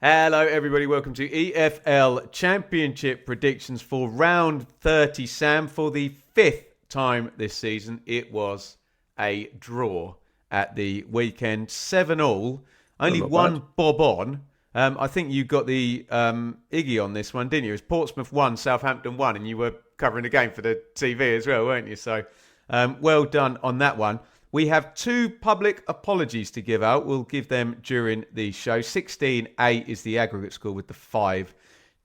Hello, everybody. Welcome to EFL Championship predictions for round 30. Sam, for the fifth time this season, it was a draw at the weekend. 7-all. Only one bob on. I think you got the Iggy on this one, didn't you? It was Portsmouth 1, Southampton 1, and you were covering the game for the TV as well, weren't you? So well done on that one. We have two public apologies to give out. We'll give them during the show. 16-8 is the aggregate score with the 5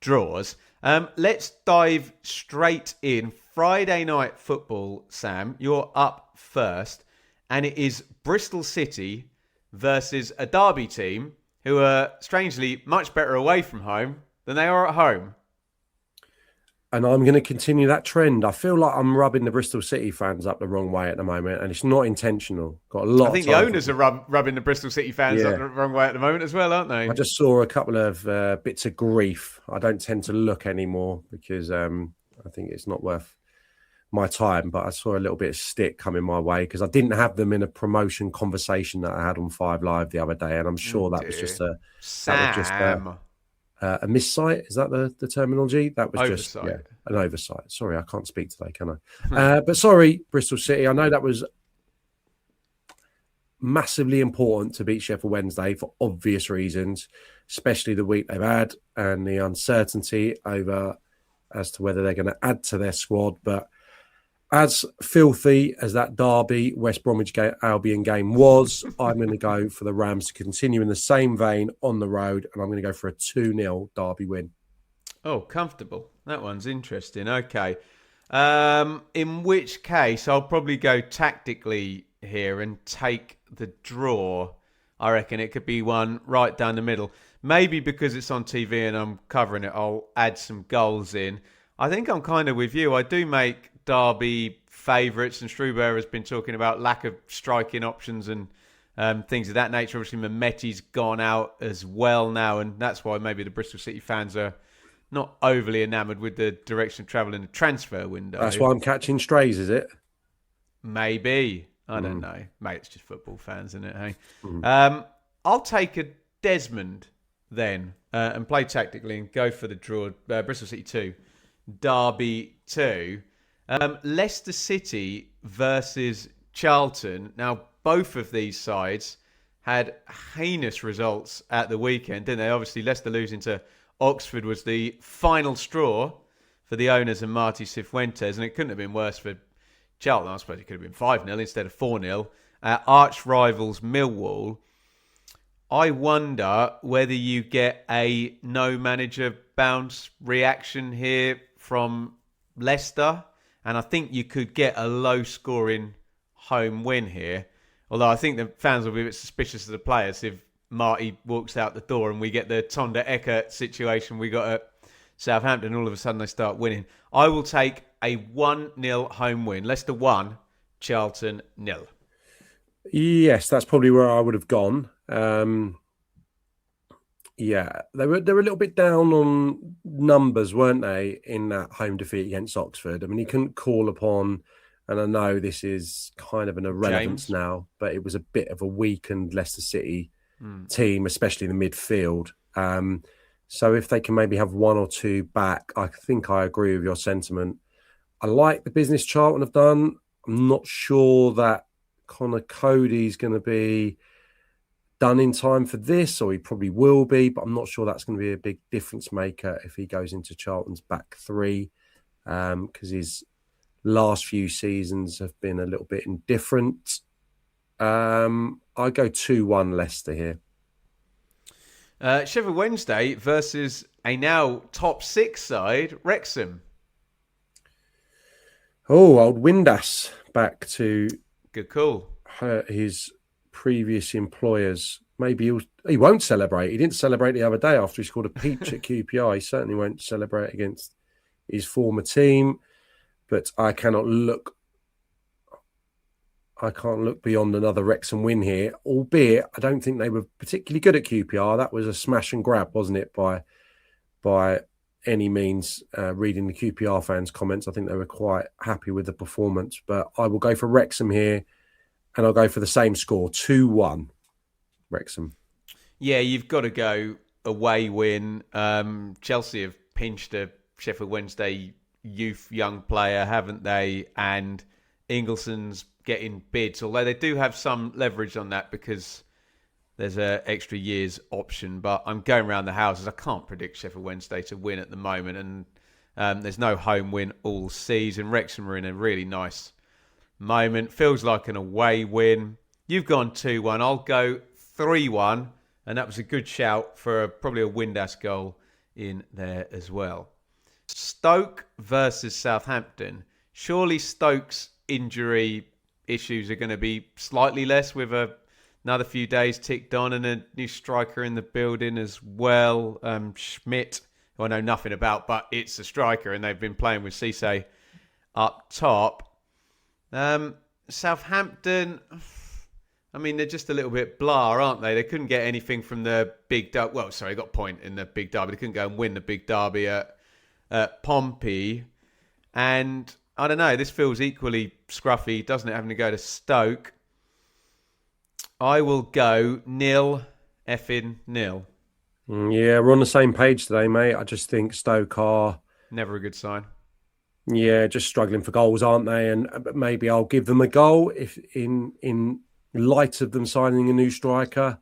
draws. Let's dive straight in. Friday night football, Sam. You're up first. And it is Bristol City versus a Derby team who are strangely much better away from home than they are at home. And I'm going to continue that trend. I feel like I'm rubbing the Bristol City fans up the wrong way at the moment, and it's not intentional. Got a lot. I think the owners are rubbing the Bristol City fans up the wrong way at the moment as well, aren't they? I just saw a couple of bits of grief. I don't tend to look anymore because I think it's not worth my time. But I saw a little bit of stick coming my way because I didn't have them in a promotion conversation that I had on 5 Live the other day, and I'm sure that was just a missight. Is that the terminology? That was oversight. Just an oversight. Sorry, I can't speak today, can I? But sorry, Bristol City. I know that was massively important to beat Sheffield Wednesday for obvious reasons, especially the week they've had and the uncertainty over as to whether they're going to add to their squad. But as filthy as that Derby West Bromwich Albion game was, I'm going to go for the Rams to continue in the same vein on the road, and I'm going to go for a 2-0 Derby win. Oh, comfortable. That one's interesting. Okay. In which case, I'll probably go tactically here and take the draw. I reckon it could be one right down the middle. Maybe because it's on TV and I'm covering it, I'll add some goals in. I think I'm kind of with you. I do make Derby favourites, and Struber has been talking about lack of striking options and things of that nature. Obviously, Mehmeti's gone out as well now, and that's why maybe the Bristol City fans are not overly enamoured with the direction of travel in the transfer window. That's why I'm catching strays, is it? Maybe. I don't know. Mate, it's just football fans, isn't it? Hey, I'll take a Desmond then and play tactically and go for the draw. Bristol City 2, Derby 2. Leicester City versus Charlton. Now, both of these sides had heinous results at the weekend, didn't they? Obviously, Leicester losing to Oxford was the final straw for the owners and Marty Cifuentes, and it couldn't have been worse for Charlton. I suppose it could have been 5-0 instead of 4-0. Arch rivals Millwall. I wonder whether you get a no manager bounce reaction here from Leicester. And I think you could get a low-scoring home win here. Although I think the fans will be a bit suspicious of the players if Marty walks out the door and we get the Tonda Eckert situation we got at Southampton. All of a sudden they start winning. I will take a 1-0 home win. Leicester 1, Charlton 0. Yes, that's probably where I would have gone. Yeah, they were a little bit down on numbers, weren't they, in that home defeat against Oxford? I mean, he couldn't call upon, and I know this is kind of an irrelevance now, but it was a bit of a weakened Leicester City team, especially in the midfield. So if they can maybe have 1 or 2 back, I think I agree with your sentiment. I like the business Charlton have done. I'm not sure that Connor Cody's going to be done in time for this, or he probably will be, but I'm not sure that's going to be a big difference maker if he goes into Charlton's back 3, because his last few seasons have been a little bit indifferent. I go 2-1 Leicester here. Sheffield Wednesday versus a now top 6 side, Wrexham. Oh, old Windass back to good call. His previous employers. Maybe he won't celebrate. He didn't celebrate the other day after he scored a peach at QPR. He certainly won't celebrate against his former team. But I can't look beyond another Wrexham win here, albeit I don't think they were particularly good at QPR. That was a smash and grab, wasn't it, by any means? Reading the QPR fans' comments, I think they were quite happy with the performance. But I will go for Wrexham here, and I'll go for the same score, 2-1 Wrexham. Yeah, you've got to go away win. Chelsea have pinched a Sheffield Wednesday youth young player, haven't they? And Ingleson's getting bids, although they do have some leverage on that because there's an extra year's option. But I'm going around the houses. I can't predict Sheffield Wednesday to win at the moment. And there's no home win all season. Wrexham are in a really nice moment. Feels like an away win. You've gone 2-1. I'll go 3-1. And that was a good shout for probably a Windass goal in there as well. Stoke versus Southampton. Surely Stoke's injury issues are going to be slightly less with another few days ticked on and a new striker in the building as well. Schmidt, who I know nothing about, but it's a striker and they've been playing with Cisse up top. Southampton, I mean, they're just a little bit blah, aren't they? They couldn't get anything from the big derby. Well, sorry, got a point in the big derby. They couldn't go and win the big derby at Pompey. And I don't know, this feels equally scruffy, doesn't it, having to go to Stoke? I will go 0-0. Yeah, we're on the same page today, mate. I just think Stoke are... Never a good sign. Yeah, just struggling for goals, aren't they? And maybe I'll give them a goal if in light of them signing a new striker.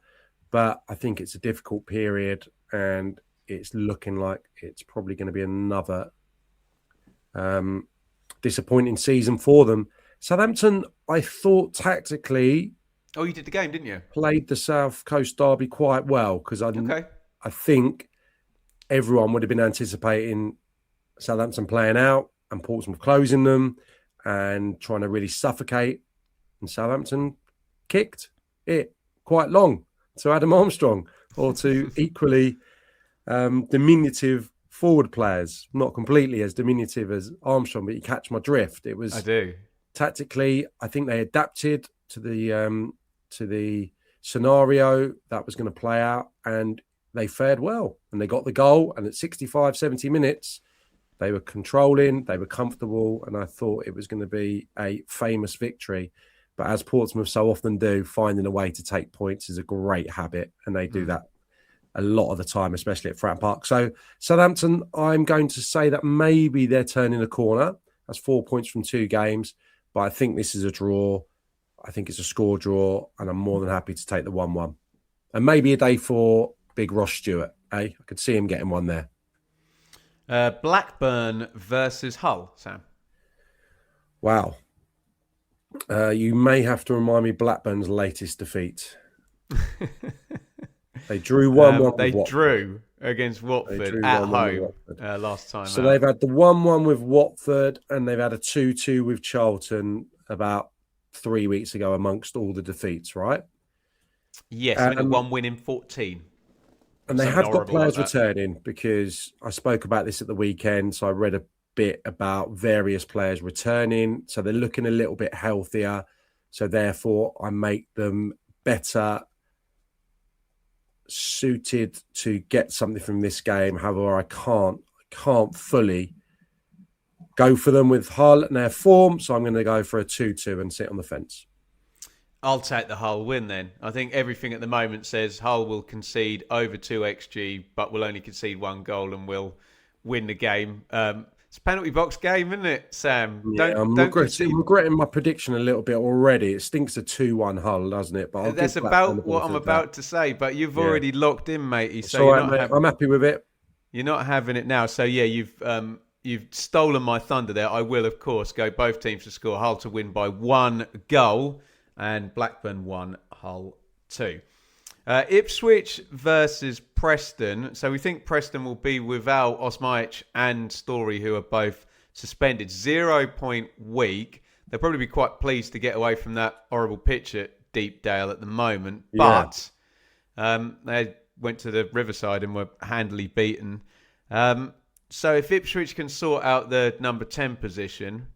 But I think it's a difficult period and it's looking like it's probably going to be another disappointing season for them. Southampton, I thought tactically... Oh, you did the game, didn't you? Played the South Coast derby quite well because I think everyone would have been anticipating Southampton playing out and Portsmouth closing them and trying to really suffocate. And Southampton kicked it quite long to Adam Armstrong or to equally diminutive forward players. Not completely as diminutive as Armstrong, but you catch my drift. It was... I do. Tactically, I think they adapted to the scenario that was going to play out and they fared well and they got the goal, and at 65, 70 minutes, they were controlling, they were comfortable, and I thought it was going to be a famous victory. But as Portsmouth so often do, finding a way to take points is a great habit, and they do that a lot of the time, especially at Fratton Park. So Southampton, I'm going to say that maybe they're turning a corner. That's 4 points from 2 games, but I think this is a draw. I think it's a score draw, and I'm more than happy to take the 1-1. And maybe a day for Big Ross Stewart, I could see him getting one there. Blackburn versus Hull, Sam. Wow. You may have to remind me Blackburn's latest defeat. They drew 1-1 They drew against Watford at home last time. So they've had the 1-1 with Watford and they've had a 2-2 with Charlton about 3 weeks ago amongst all the defeats, right? Yes, I think 1 win in 14. And they have got players returning because I spoke about this at the weekend. So I read a bit about various players returning. So they're looking a little bit healthier. So therefore, I make them better suited to get something from this game. However, I can't fully go for them with Hull and their form. So I'm going to go for a 2-2 and sit on the fence. I'll take the Hull win then. I think everything at the moment says Hull will concede over 2 XG, but will only concede 1 goal and will win the game. It's a penalty box game, isn't it, Sam? Yeah, I'm regretting my prediction a little bit already. It stinks a 2-1 Hull, doesn't it? But that's about what I'm about to say. But you've already locked in, matey. So I'm happy with it. You're not having it now. So yeah, you've stolen my thunder there. I will, of course, go both teams to score. Hull to win by 1 goal. And Blackburn 1, Hull 2. Ipswich versus Preston. So we think Preston will be without Osmajic and Story, who are both suspended. 0-point week. They'll probably be quite pleased to get away from that horrible pitch at Deepdale at the moment. Yeah. But they went to the Riverside and were handily beaten. So if Ipswich can sort out the number 10 position...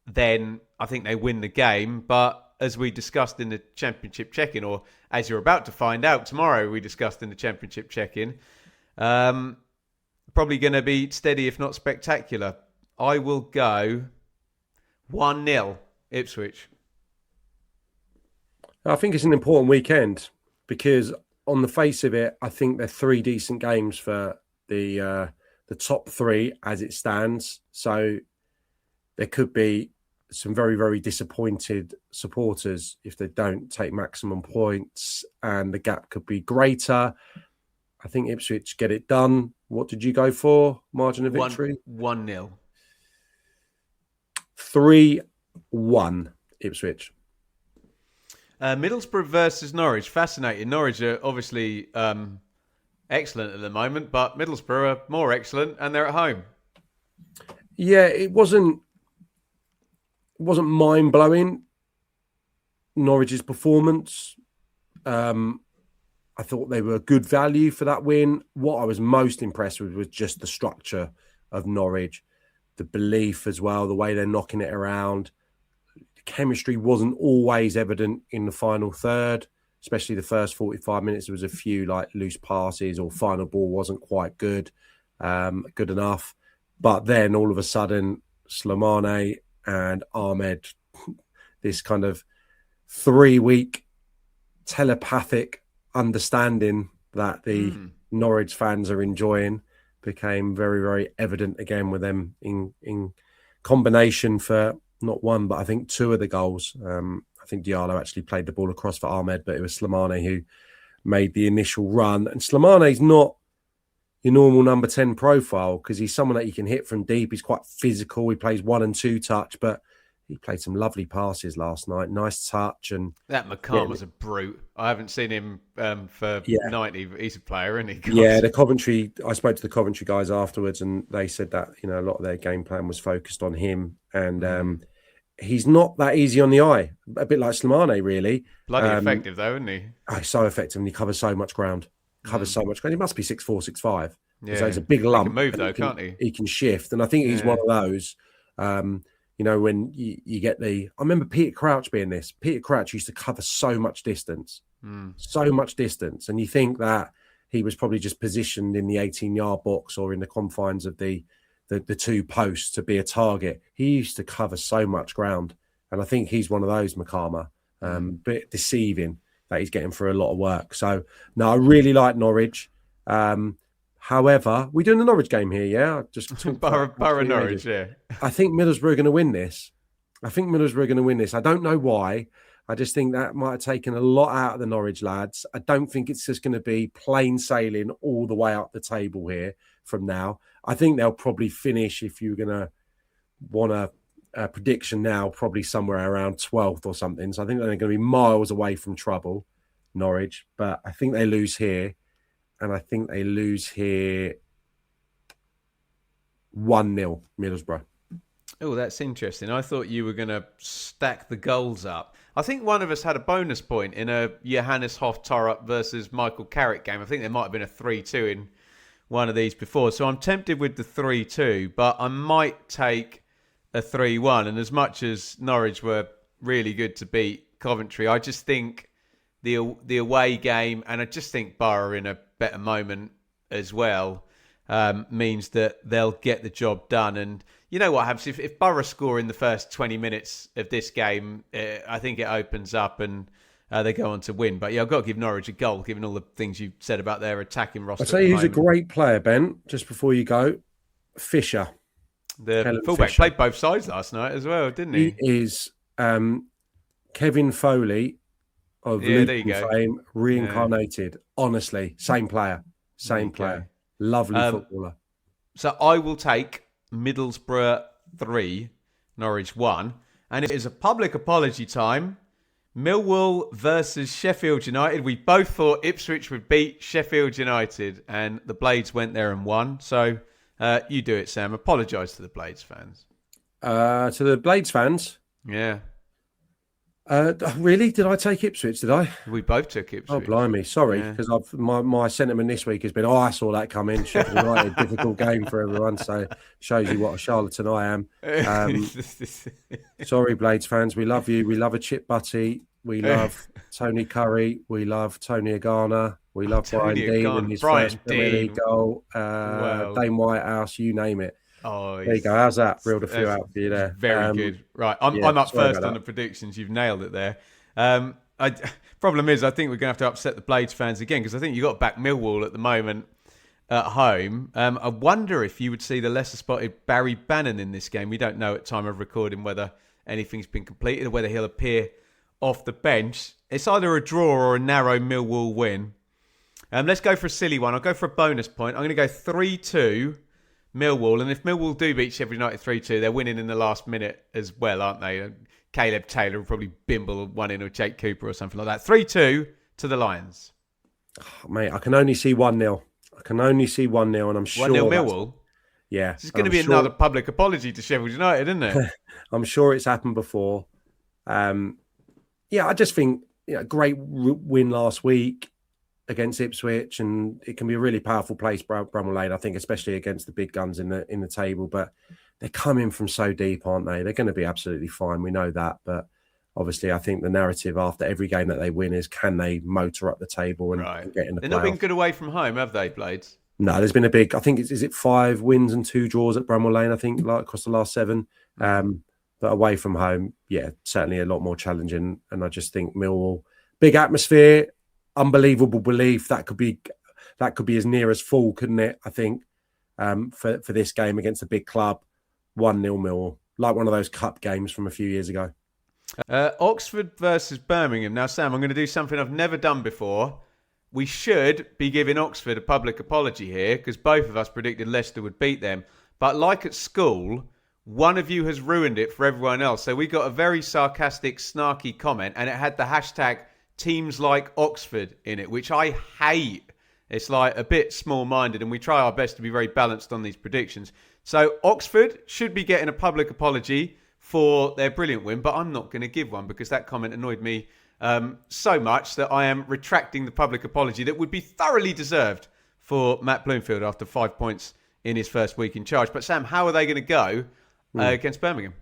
then I think they win the game. But as we discussed in the Championship check-in, or as you're about to find out tomorrow, we discussed in the Championship check-in, probably going to be steady, if not spectacular. I will go 1-0 Ipswich. I think it's an important weekend because on the face of it, I think they're 3 decent games for the top 3 as it stands. So there could be some very, very disappointed supporters if they don't take maximum points, and the gap could be greater. I think Ipswich get it done. What did you go for? Margin of victory? 1-0. 3-1 Ipswich. Middlesbrough versus Norwich. Fascinating. Norwich are obviously excellent at the moment, but Middlesbrough are more excellent, and they're at home. Yeah, it wasn't mind-blowing, Norwich's performance. I thought they were good value for that win. What I was most impressed with was just the structure of Norwich, the belief as well, the way they're knocking it around. The chemistry wasn't always evident in the final third, especially the first 45 minutes. There was a few like loose passes or final ball wasn't quite good enough. But then all of a sudden, Slimane and Ahmed, this kind of 3-week telepathic understanding that the Norwich fans are enjoying became very, very evident again with them in combination for not one, but I think 2 of the goals. I think Diallo actually played the ball across for Ahmed, but it was Slimane who made the initial run. And Slimane's not your normal number 10 profile because he's someone that you can hit from deep. He's quite physical. He plays 1 and 2 touch, but he played some lovely passes last night. Nice touch. And that McCann was a brute. I haven't seen him for 90, but he's a player, isn't he? Yeah, I spoke to the Coventry guys afterwards, and they said that, a lot of their game plan was focused on him. And he's not that easy on the eye. A bit like Slimane, really. Bloody effective, though, isn't he? Oh, he's so effective, and he covers so much ground. So much ground. He must be 6'4", 6'5". Yeah. So he's a big lump. He can move, though, can't he? He can shift. And I think he's one of those... when you get I remember Peter Crouch being this. Peter Crouch used to cover so much distance. And you think that he was probably just positioned in the 18-yard box or in the confines of the 2 posts to be a target. He used to cover so much ground. And I think he's one of those, Makama, bit deceiving that he's getting through a lot of work. So, no, I really like Norwich. However, we're doing the Norwich game here, yeah? Just Borough Norwich, yeah. I think Middlesbrough are going to win this. I don't know why. I just think that might have taken a lot out of the Norwich lads. I don't think it's just going to be plain sailing all the way up the table here from now. I think they'll probably finish, if you're going to want a prediction now, probably somewhere around 12th or something. So I think they're going to be miles away from trouble, Norwich. But I think they lose here. And I think they lose here 1-0 Middlesbrough. Oh, that's interesting. I thought you were going to stack the goals up. I think one of us had a bonus point in a Johannes Hoff-Torrup versus Michael Carrick game. I think there might have been a 3-2 in one of these before. So I'm tempted with the 3-2, but I might take a 3-1. And as much as Norwich were really good to beat Coventry, I just think the away game, and I just think Borough in a better moment as well, means that they'll get the job done. And you know what happens if Borough score in the first 20 minutes of this game, I think it opens up and they go on to win. But yeah, I've got to give Norwich a goal, given all the things you said about their attacking roster. I'll tell you who's a great player, Ben, just before you go. Fisher. The fullback played both sides last night as well, didn't he? He is Kevin Foley of Luton fame, reincarnated. Yeah. Honestly, same player. Lovely footballer. So I will take Middlesbrough 3, Norwich 1. And it is a public apology time. Millwall versus Sheffield United. We both thought Ipswich would beat Sheffield United, and the Blades went there and won. So you do it, Sam. Apologise to the Blades fans. To the Blades fans? Yeah. Really? Did I take Ipswich? Did I? We both took Ipswich. Oh, blimey. Sorry, because my sentiment this week has been, I saw that coming. Sheffield United, difficult game for everyone. So shows you what a charlatan I am. Sorry, Blades fans. We love you. We love a chip butty. We love Tony Curry. We love Tony Agana. We love Brian Dean and his first Premier League goal. Dane Whitehouse, you name it. Oh, there you go. How's that? Reeled a few out for you there. Very good. Right. I'm up first on the predictions. You've nailed it there. Problem is, I think we're going to have to upset the Blades fans again because I think you've got to back Millwall at the moment at home. I wonder if you would see the lesser-spotted Barry Bannon in this game. We don't know at time of recording whether anything's been completed or whether he'll appear off the bench. It's either a draw or a narrow Millwall win. Let's go for a silly one. I'll go for a bonus point. I'm going to go 3-2 Millwall. And if Millwall do beat Sheffield United 3-2, they're winning in the last minute as well, aren't they? Caleb Taylor will probably bimble one in or Jake Cooper or something like that. 3-2 to the Lions. Oh, mate, I can only see 1-0. I can only see 1-0, and I'm sure 1-0 Millwall? Yeah. This is going to be another public apology to Sheffield United, isn't it? I'm sure it's happened before. I just think great win last week against Ipswich, and it can be a really powerful place, Bramall Lane, I think, especially against the big guns in the table. But they're coming from so deep, aren't they? They're going to be absolutely fine. We know that. But obviously, I think the narrative after every game that they win is, can they motor up the table and get in the playoff? They've not been good away from home, have they, Blades? No, there's been a big, I think, is it 5 wins and 2 draws at Bramall Lane, I think, like across the last 7. But away from home, certainly a lot more challenging. And I just think Millwall, big atmosphere, unbelievable belief. That could be as near as full, couldn't it? I think for this game against a big club, 1-0 Millwall, like one of those cup games from a few years ago. Oxford versus Birmingham. Now, Sam, I'm going to do something I've never done before. We should be giving Oxford a public apology here because both of us predicted Leicester would beat them. But like at school, one of you has ruined it for everyone else. So we got a very sarcastic, snarky comment, and it had the hashtag teams like Oxford in it, which I hate. It's like a bit small-minded, and we try our best to be very balanced on these predictions. So Oxford should be getting a public apology for their brilliant win, but I'm not going to give one because that comment annoyed me so much that I am retracting the public apology that would be thoroughly deserved for Matt Bloomfield after 5 points in his first week in charge. But Sam, how are they going to go against Birmingham?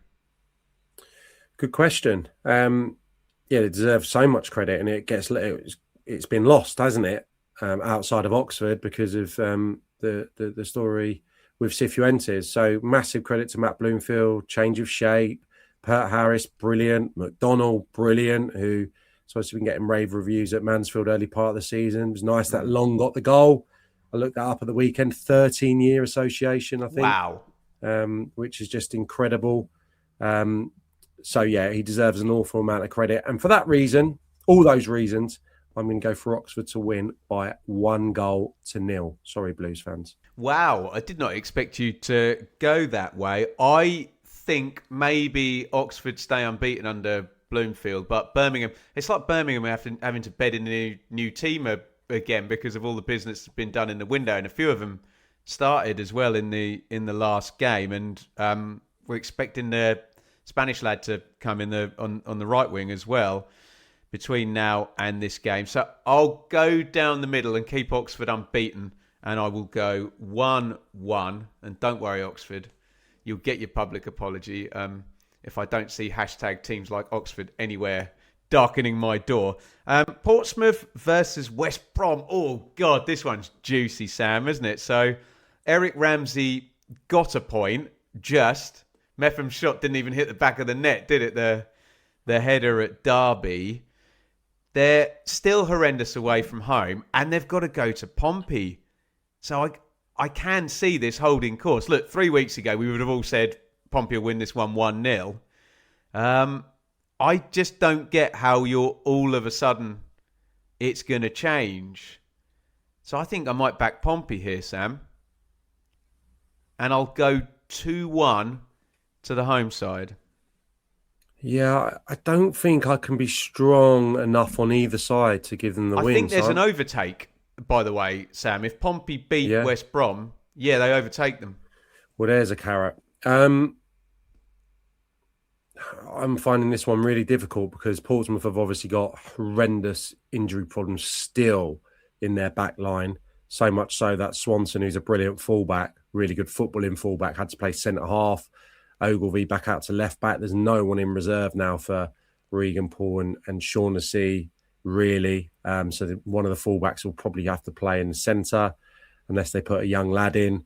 Good question. They deserve so much credit, and it's been lost, hasn't it? Outside of Oxford because of the story with Cifuentes. So massive credit to Matt Bloomfield, change of shape. Pert Harris, brilliant. McDonnell, brilliant, who supposed to be getting rave reviews at Mansfield early part of the season. It was nice that Long got the goal. I looked that up at the weekend. 13-year association, I think. Wow. Which is just incredible. He deserves an awful amount of credit. And for that reason, all those reasons, I'm going to go for Oxford to win by 1-0. Sorry, Blues fans. Wow. I did not expect you to go that way. I think maybe Oxford stay unbeaten under Bloomfield, but Birmingham, it's like Birmingham having to bed in a new team again because of all the business that's been done in the window, and a few of them started as well in the last game, and we're expecting the Spanish lad to come in on the right wing as well between now and this game. So I'll go down the middle and keep Oxford unbeaten, and I will go 1-1. And don't worry, Oxford, you'll get your public apology if I don't see hashtag teams like Oxford anywhere darkening my door. Portsmouth versus West Brom. Oh, God, this one's juicy, Sam, isn't it? So Eric Ramsey got a point, just. Mepham's shot didn't even hit the back of the net, did it? The header at Derby. They're still horrendous away from home, and they've got to go to Pompey. So I can see this holding course. Look, 3 weeks ago, we would have all said Pompey will win this 1-0. I just don't get how you're all of a sudden it's going to change. So I think I might back Pompey here, Sam. And I'll go 2-1 to the home side. Yeah, I don't think I can be strong enough on either side to give them the win. I think there's an overtake, by the way, Sam. If Pompey beat West Brom, they overtake them. Well, there's a carrot. I'm finding this one really difficult because Portsmouth have obviously got horrendous injury problems still in their back line. So much so that Swanson, who's a brilliant fullback, really good footballing fullback, had to play centre-half. Ogilvie back out to left back. There's no one in reserve now for Regan Paul and Shaughnessy, really. So one of the fullbacks will probably have to play in the centre unless they put a young lad in.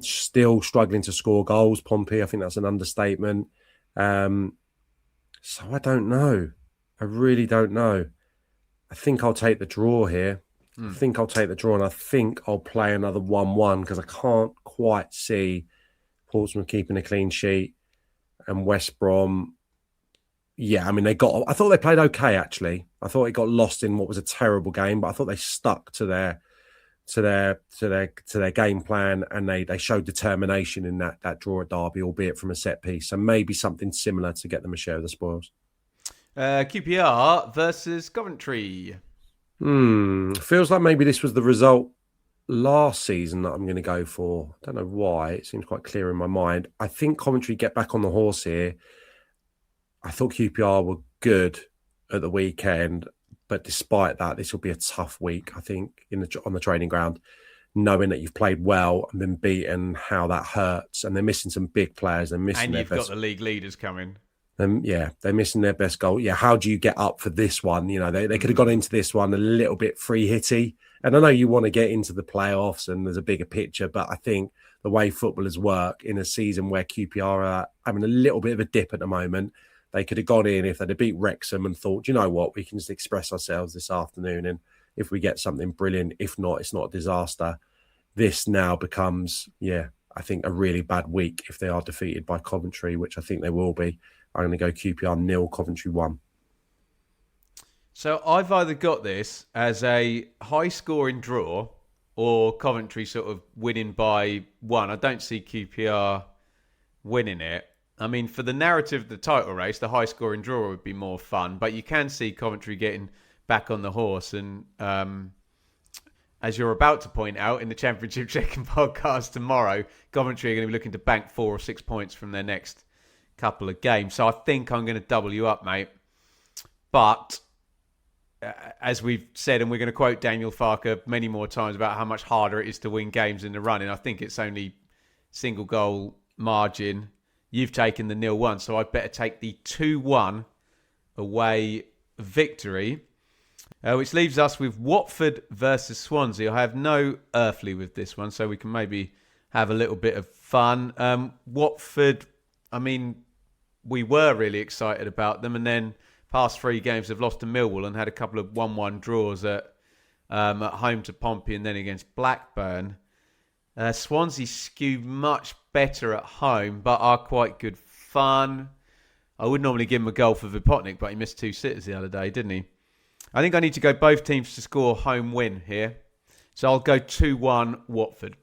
Still struggling to score goals, Pompey. I think that's an understatement. So I don't know. I really don't know. I think I'll take the draw here. I think I'll take the draw, and I think I'll play another 1-1 because I can't quite see Portsmouth keeping a clean sheet and West Brom. Yeah, I mean, I thought they played okay, actually. I thought it got lost in what was a terrible game, but I thought they stuck to their game plan, and they showed determination in that draw at Derby, albeit from a set piece. So maybe something similar to get them a share of the spoils. QPR versus Coventry. Feels like maybe this was the result last season that I'm going to go for. I don't know why. It seems quite clear in my mind. I think Coventry get back on the horse here. I thought QPR were good at the weekend, but despite that, this will be a tough week, I think, on the training ground, knowing that you've played well and been beaten, how that hurts. And they're missing some big players. They're missing and you've got the league leaders coming. They're missing their best goal. Yeah, how do you get up for this one? You know, they could have gone into this one a little bit free hitty. And I know you want to get into the playoffs and there's a bigger picture, but I think the way footballers work in a season where QPR are having a little bit of a dip at the moment, they could have gone in if they'd have beat Wrexham and thought, you know what, we can just express ourselves this afternoon. And if we get something brilliant, if not, it's not a disaster. This now becomes, I think a really bad week if they are defeated by Coventry, which I think they will be. I'm going to go QPR 0, Coventry 1. So I've either got this as a high-scoring draw or Coventry sort of winning by 1. I don't see QPR winning it. I mean, for the narrative of the title race, the high-scoring draw would be more fun, but you can see Coventry getting back on the horse. And as you're about to point out in the Championship Checking podcast tomorrow, Coventry are going to be looking to bank 4 or 6 points from their next couple of games. So I think I'm going to double you up, mate. But as we've said, and we're going to quote Daniel Farke many more times about how much harder it is to win games in the running. I think it's only single goal margin. You've taken the 0-1, so I'd better take the 2-1 away victory, which leaves us with Watford versus Swansea. I have no earthly with this one, so we can maybe have a little bit of fun. Watford, I mean, we were really excited about them, and then past 3 games have lost to Millwall and had a couple of 1-1 draws at home to Pompey and then against Blackburn. Swansea skew much better at home, but are quite good fun. I would normally give him a goal for Vipotnik, but he missed 2 sitters the other day, didn't he? I think I need to go both teams to score home win here. So I'll go 2-1 Watford.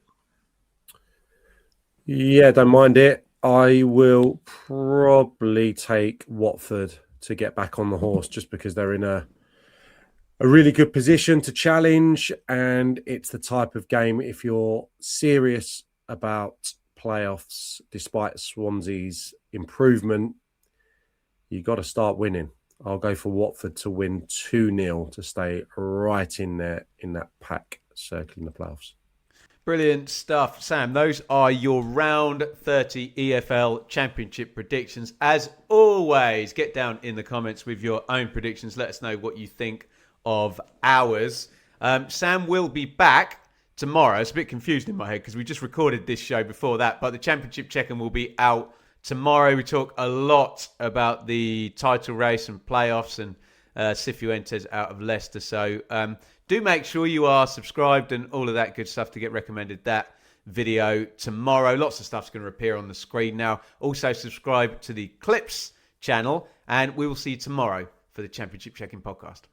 Yeah, don't mind it. I will probably take Watford to get back on the horse just because they're in a really good position to challenge. And it's the type of game, if you're serious about playoffs, despite Swansea's improvement, you got to start winning. I'll go for Watford to win 2-0 to stay right in there in that pack circling the playoffs. Brilliant stuff, Sam. Those are your round 30 EFL Championship predictions. As always, get down in the comments with your own predictions. Let us know what you think of ours. Sam will be back tomorrow. It's a bit confused in my head because we just recorded this show before that, but the Championship Check-In will be out tomorrow. We talk a lot about the title race and playoffs and Cifuentes out of Leicester. So do make sure you are subscribed and all of that good stuff to get recommended that video tomorrow. Lots of stuff's going to appear on the screen now. Also subscribe to the Clips channel and we will see you tomorrow for the Championship Check-In podcast.